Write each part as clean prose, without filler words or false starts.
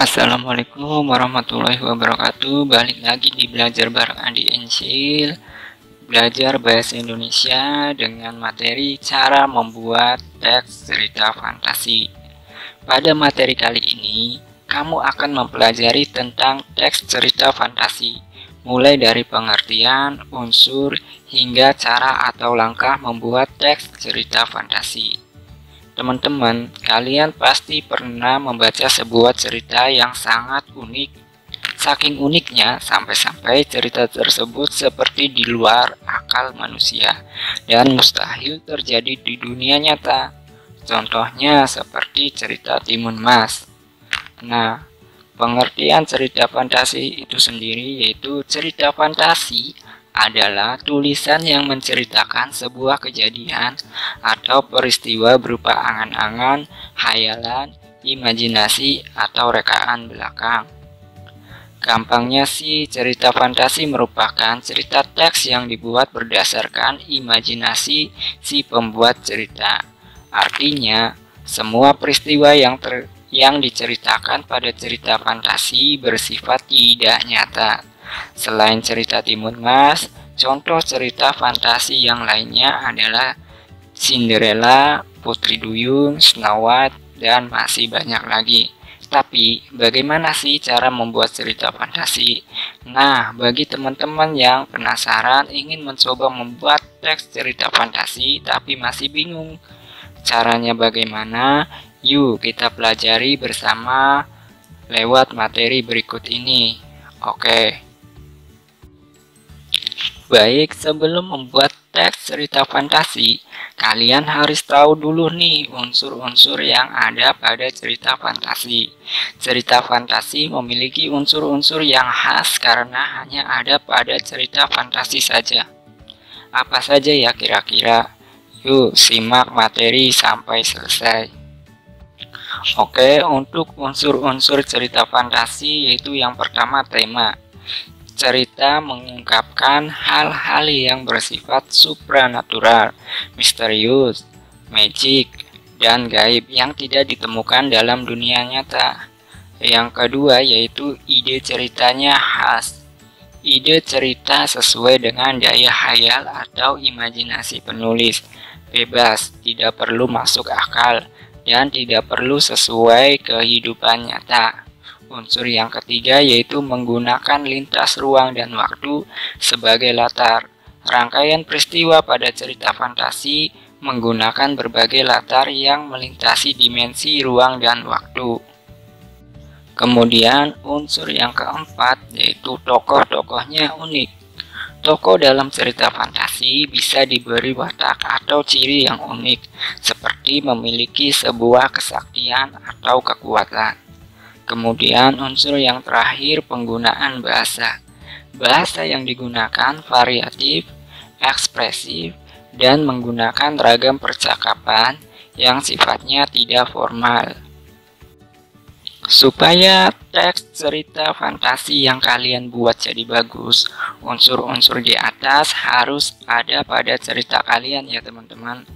Assalamualaikum warahmatullahi wabarakatuh. Balik lagi di belajar bareng Andi Ensil. Belajar bahasa Indonesia dengan materi cara membuat teks cerita fantasi. Pada materi kali ini, kamu akan mempelajari tentang teks cerita fantasi, mulai dari pengertian, unsur, hingga cara atau langkah membuat teks cerita fantasi. Teman-teman, kalian pasti pernah membaca sebuah cerita yang sangat unik. Saking uniknya, sampai-sampai cerita tersebut seperti di luar akal manusia dan mustahil terjadi di dunia nyata. Contohnya seperti cerita Timun Mas. Nah, pengertian cerita fantasi itu sendiri yaitu cerita fantasi adalah tulisan yang menceritakan sebuah kejadian atau peristiwa berupa angan-angan, hayalan, imajinasi, atau rekaan belakang. Gampangnya sih, cerita fantasi merupakan cerita teks yang dibuat berdasarkan imajinasi si pembuat cerita. Artinya, semua peristiwa yang diceritakan pada cerita fantasi bersifat tidak nyata. Selain cerita Timun Mas, contoh cerita fantasi yang lainnya adalah Cinderella, Putri Duyung, Snow White, dan masih banyak lagi. Tapi, bagaimana sih cara membuat cerita fantasi? Nah, bagi teman-teman yang penasaran ingin mencoba membuat teks cerita fantasi tapi masih bingung caranya bagaimana, yuk kita pelajari bersama lewat materi berikut ini. Oke. Baik, sebelum membuat teks cerita fantasi, kalian harus tahu dulu nih unsur-unsur yang ada pada cerita fantasi. Cerita fantasi memiliki unsur-unsur yang khas karena hanya ada pada cerita fantasi saja. Apa saja ya kira-kira? Yuk, simak materi sampai selesai. Oke, untuk unsur-unsur cerita fantasi yaitu yang pertama tema. Cerita mengungkapkan hal-hal yang bersifat supranatural, misterius, magic, dan gaib yang tidak ditemukan dalam dunia nyata. Yang kedua yaitu ide ceritanya khas. Ide cerita sesuai dengan daya khayal atau imajinasi penulis, bebas, tidak perlu masuk akal, dan tidak perlu sesuai kehidupan nyata. Unsur yang ketiga yaitu menggunakan lintas ruang dan waktu sebagai latar. Rangkaian peristiwa pada cerita fantasi menggunakan berbagai latar yang melintasi dimensi ruang dan waktu. Kemudian unsur yang keempat yaitu tokoh-tokohnya unik. Tokoh dalam cerita fantasi bisa diberi watak atau ciri yang unik, seperti memiliki sebuah kesaktian atau kekuatan. Kemudian unsur yang terakhir penggunaan bahasa. Bahasa yang digunakan variatif, ekspresif, dan menggunakan ragam percakapan yang sifatnya tidak formal. Supaya teks cerita fantasi yang kalian buat jadi bagus, unsur-unsur di atas harus ada pada cerita kalian ya teman-teman.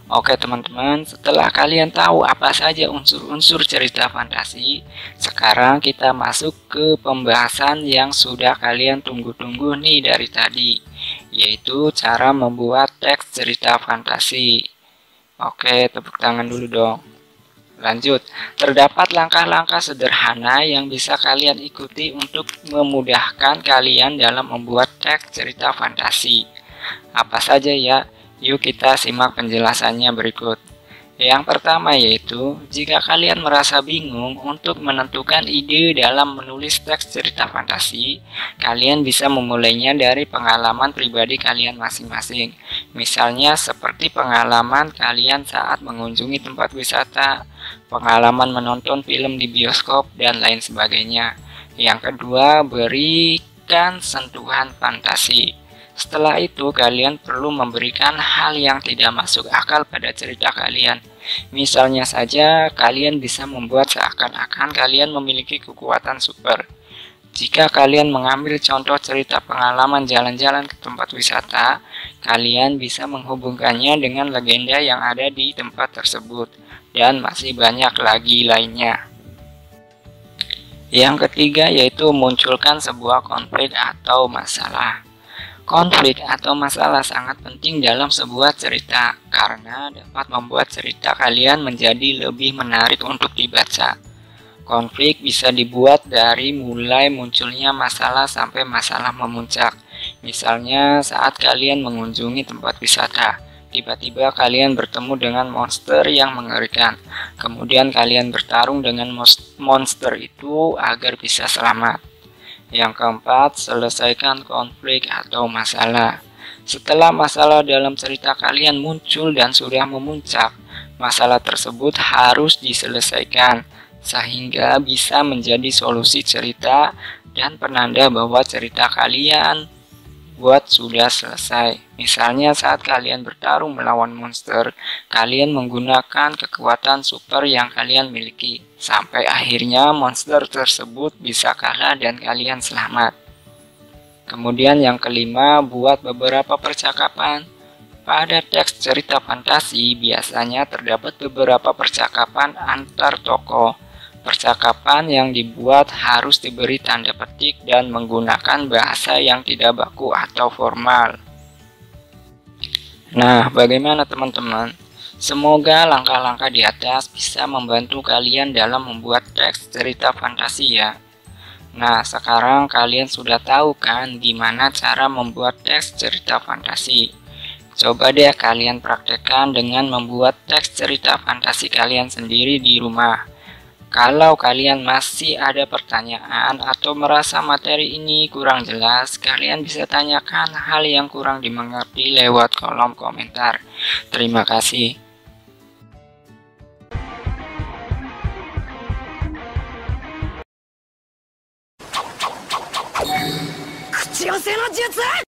Oke teman-teman, setelah kalian tahu apa saja unsur-unsur cerita fantasi, sekarang kita masuk ke pembahasan yang sudah kalian tunggu-tunggu nih dari tadi, yaitu cara membuat teks cerita fantasi. Oke, tepuk tangan dulu dong. Lanjut, terdapat langkah-langkah sederhana yang bisa kalian ikuti untuk memudahkan kalian dalam membuat teks cerita fantasi. Apa saja ya? Yuk kita simak penjelasannya berikut. Yang pertama yaitu, jika kalian merasa bingung untuk menentukan ide dalam menulis teks cerita fantasi, kalian bisa memulainya dari pengalaman pribadi kalian masing-masing. Misalnya seperti pengalaman kalian saat mengunjungi tempat wisata, pengalaman menonton film di bioskop, dan lain sebagainya. Yang kedua, berikan sentuhan fantasi. Setelah itu, kalian perlu memberikan hal yang tidak masuk akal pada cerita kalian. Misalnya saja, kalian bisa membuat seakan-akan kalian memiliki kekuatan super. Jika kalian mengambil contoh cerita pengalaman jalan-jalan ke tempat wisata, kalian bisa menghubungkannya dengan legenda yang ada di tempat tersebut, dan masih banyak lagi lainnya. Yang ketiga yaitu munculkan sebuah konflik atau masalah. Konflik atau masalah sangat penting dalam sebuah cerita karena dapat membuat cerita kalian menjadi lebih menarik untuk dibaca. Konflik bisa dibuat dari mulai munculnya masalah sampai masalah memuncak. Misalnya saat kalian mengunjungi tempat wisata, tiba-tiba kalian bertemu dengan monster yang mengerikan. Kemudian kalian bertarung dengan monster itu agar bisa selamat. Yang keempat, selesaikan konflik atau masalah. Setelah masalah dalam cerita kalian muncul dan sudah memuncak, masalah tersebut harus diselesaikan sehingga bisa menjadi solusi cerita dan penanda bahwa cerita kalian sudah selesai. Misalnya saat kalian bertarung melawan monster, kalian menggunakan kekuatan super yang kalian miliki. Sampai akhirnya monster tersebut bisa kalah dan kalian selamat. Kemudian yang kelima, buat beberapa percakapan. Pada teks cerita fantasi biasanya terdapat beberapa percakapan antar tokoh. Percakapan yang dibuat harus diberi tanda petik dan menggunakan bahasa yang tidak baku atau formal. Nah, bagaimana teman-teman? Semoga langkah-langkah di atas bisa membantu kalian dalam membuat teks cerita fantasi ya. Nah, sekarang kalian sudah tahu kan gimana cara membuat teks cerita fantasi. Coba deh kalian praktekkan dengan membuat teks cerita fantasi kalian sendiri di rumah. Kalau kalian masih ada pertanyaan atau merasa materi ini kurang jelas, kalian bisa tanyakan hal yang kurang dimengerti lewat kolom komentar. Terima kasih. 口寄せの術